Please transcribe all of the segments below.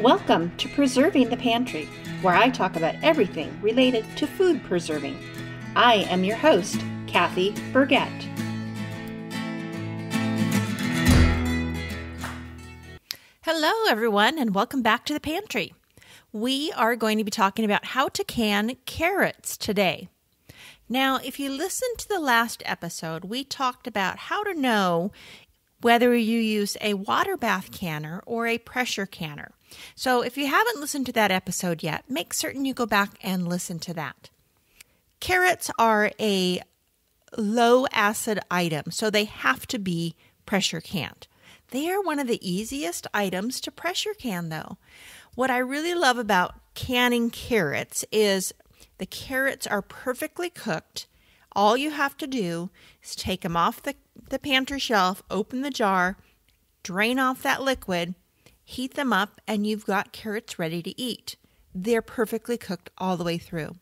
Welcome to Preserving the Pantry, where I talk about everything related to food preserving. I am your host, Kathy Burgett. Hello, everyone, and welcome back to the pantry. We are going to be talking about how to can carrots today. Now, if you listened to the last episode, we talked about how to know whether you use a water bath canner or a pressure canner. So if you haven't listened to that episode yet, make certain you go back and listen to that. Carrots are a low acid item, so they have to be pressure canned. They are one of the easiest items to pressure can, though. What I really love about canning carrots is the carrots are perfectly cooked. All you have to do is take them off the pantry shelf, open the jar, drain off that liquid, heat them up, and you've got carrots ready to eat. They're perfectly cooked all the way through.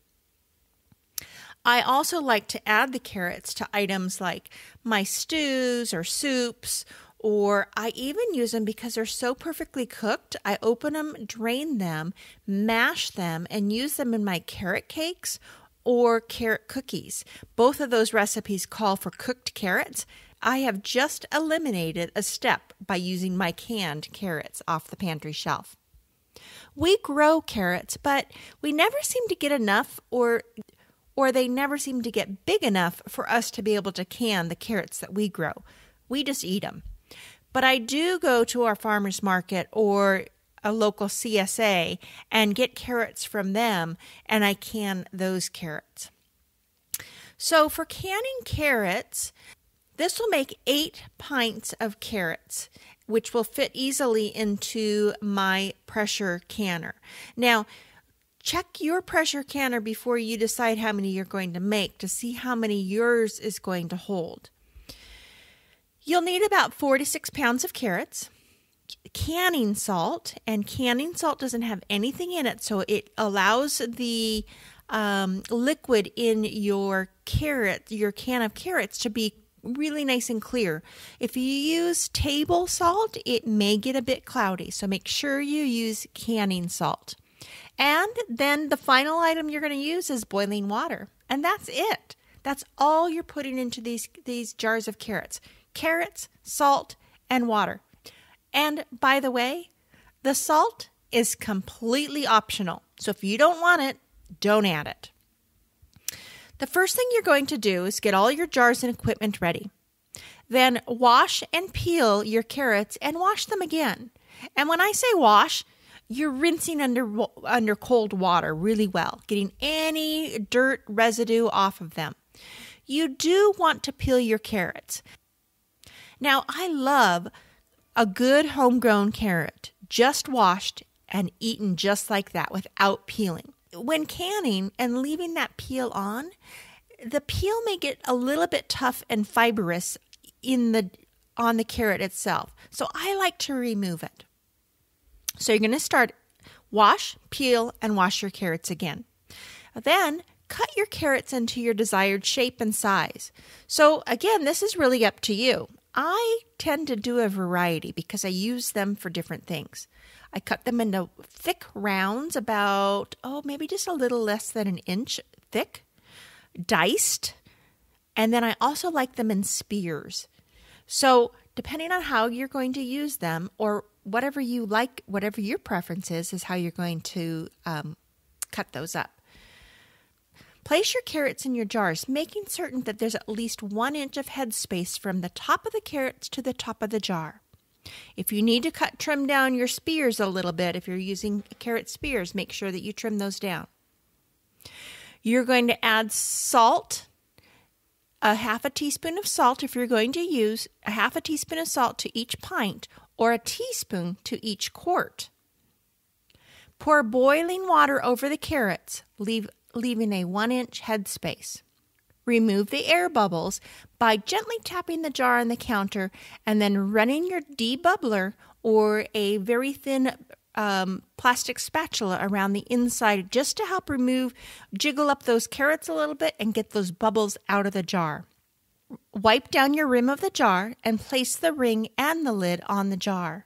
I also like to add the carrots to items like my stews or soups, or I even use them because they're so perfectly cooked. I open them, drain them, mash them, and use them in my carrot cakes or carrot cookies. Both of those recipes call for cooked carrots. I have just eliminated a step by using my canned carrots off the pantry shelf. We grow carrots, but we never seem to get enough or they never seem to get big enough for us to be able to can the carrots that we grow. We just eat them. But I do go to our farmer's market or a local CSA and get carrots from them, and I can those carrots. So for canning carrots, this will make 8 pints of carrots, which will fit easily into my pressure canner. Now, check your pressure canner before you decide how many you're going to make to see how many yours is going to hold. You'll need about 4 to 6 pounds of carrots, canning salt, and canning salt doesn't have anything in it, so it allows the liquid in your can of carrots to be really nice and clear. If you use table salt, it may get a bit cloudy, so make sure you use canning salt. And then the final item you're going to use is boiling water, and that's it. That's all you're putting into these jars of carrots. Carrots, salt, and water. And by the way, the salt is completely optional. So if you don't want it, don't add it. The first thing you're going to do is get all your jars and equipment ready. Then wash and peel your carrots and wash them again. And when I say wash, you're rinsing under cold water really well, getting any dirt residue off of them. You do want to peel your carrots. Now, I love a good homegrown carrot, just washed and eaten just like that without peeling. When canning and leaving that peel on, the peel may get a little bit tough and fibrous on the carrot itself. So I like to remove it. So you're going to start wash, peel, and wash your carrots again. Then cut your carrots into your desired shape and size. So again, this is really up to you. I tend to do a variety because I use them for different things. I cut them into thick rounds, about, maybe just a little less than an inch thick, diced, and then I also like them in spears. So depending on how you're going to use them or whatever you like, whatever your preference is how you're going to cut those up. Place your carrots in your jars, making certain that there's at least 1 inch of headspace from the top of the carrots to the top of the jar. If you need to trim down your spears a little bit, if you're using carrot spears, make sure that you trim those down. You're going to add salt, a half a teaspoon of salt if you're going to use a half a teaspoon of salt to each pint or a teaspoon to each quart. Pour boiling water over the carrots, leaving a 1 inch headspace. Remove the air bubbles by gently tapping the jar on the counter and then running your debubbler or a very thin plastic spatula around the inside just to help jiggle up those carrots a little bit and get those bubbles out of the jar. Wipe down your rim of the jar and place the ring and the lid on the jar.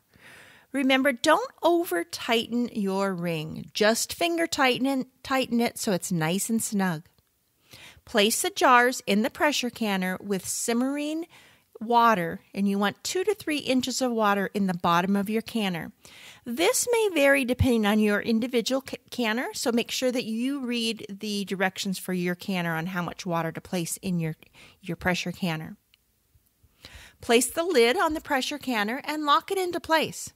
Remember, don't over-tighten your ring. Just finger tighten it so it's nice and snug. Place the jars in the pressure canner with simmering water, and you want 2 to 3 inches of water in the bottom of your canner. This may vary depending on your individual canner, so make sure that you read the directions for your canner on how much water to place in your pressure canner. Place the lid on the pressure canner and lock it into place.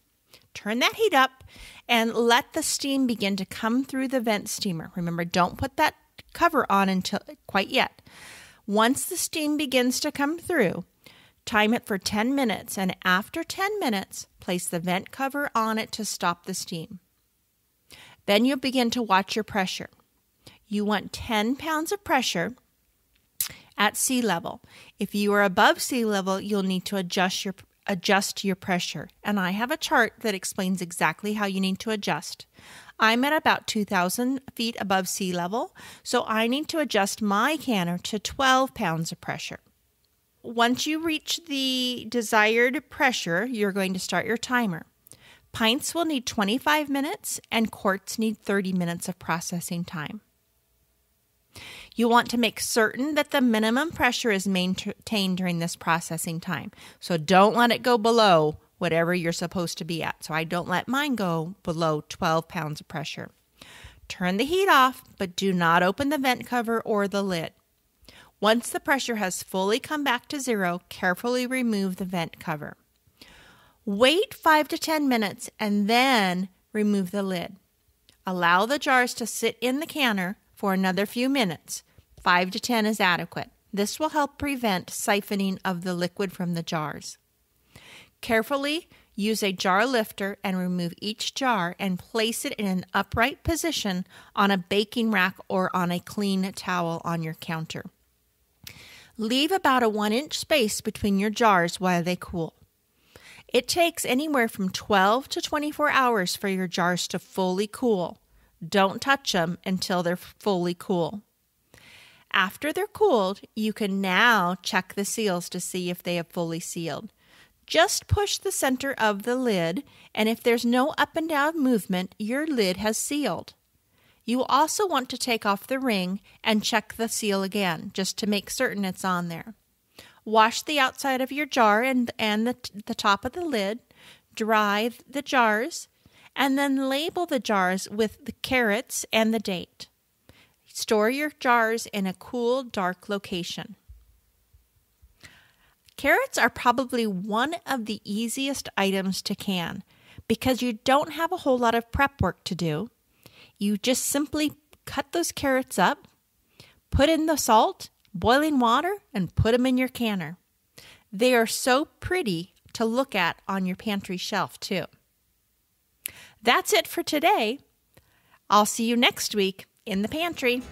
Turn that heat up and let the steam begin to come through the vent steamer. Remember, don't put that cover on until quite yet. Once the steam begins to come through, time it for 10 minutes, and after 10 minutes, place the vent cover on it to stop the steam. Then you'll begin to watch your pressure. You want 10 pounds of pressure at sea level. If you are above sea level, you'll need to adjust your pressure. And I have a chart that explains exactly how you need to adjust. I'm at about 2,000 feet above sea level, so I need to adjust my canner to 12 pounds of pressure. Once you reach the desired pressure, you're going to start your timer. Pints will need 25 minutes and quarts need 30 minutes of processing time. You want to make certain that the minimum pressure is maintained during this processing time. So don't let it go below whatever you're supposed to be at. So I don't let mine go below 12 pounds of pressure. Turn the heat off, but do not open the vent cover or the lid. Once the pressure has fully come back to zero, carefully remove the vent cover. Wait 5 to 10 minutes and then remove the lid. Allow the jars to sit in the canner for another few minutes. 5 to 10 is adequate. This will help prevent siphoning of the liquid from the jars. Carefully use a jar lifter and remove each jar and place it in an upright position on a baking rack or on a clean towel on your counter. Leave about a 1-inch space between your jars while they cool. It takes anywhere from 12 to 24 hours for your jars to fully cool. Don't touch them until they're fully cool. After they're cooled, you can now check the seals to see if they have fully sealed. Just push the center of the lid, and if there's no up and down movement, your lid has sealed. You also want to take off the ring and check the seal again, just to make certain it's on there. Wash the outside of your jar and the top of the lid, dry the jars, and then label the jars with the carrots and the date. Store your jars in a cool, dark location. Carrots are probably one of the easiest items to can because you don't have a whole lot of prep work to do. You just simply cut those carrots up, put in the salt, boiling water, and put them in your canner. They are so pretty to look at on your pantry shelf, too. That's it for today. I'll see you next week in the pantry.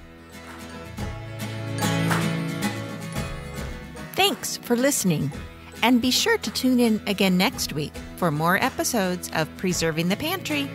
Thanks for listening, and be sure to tune in again next week for more episodes of Preserving the Pantry.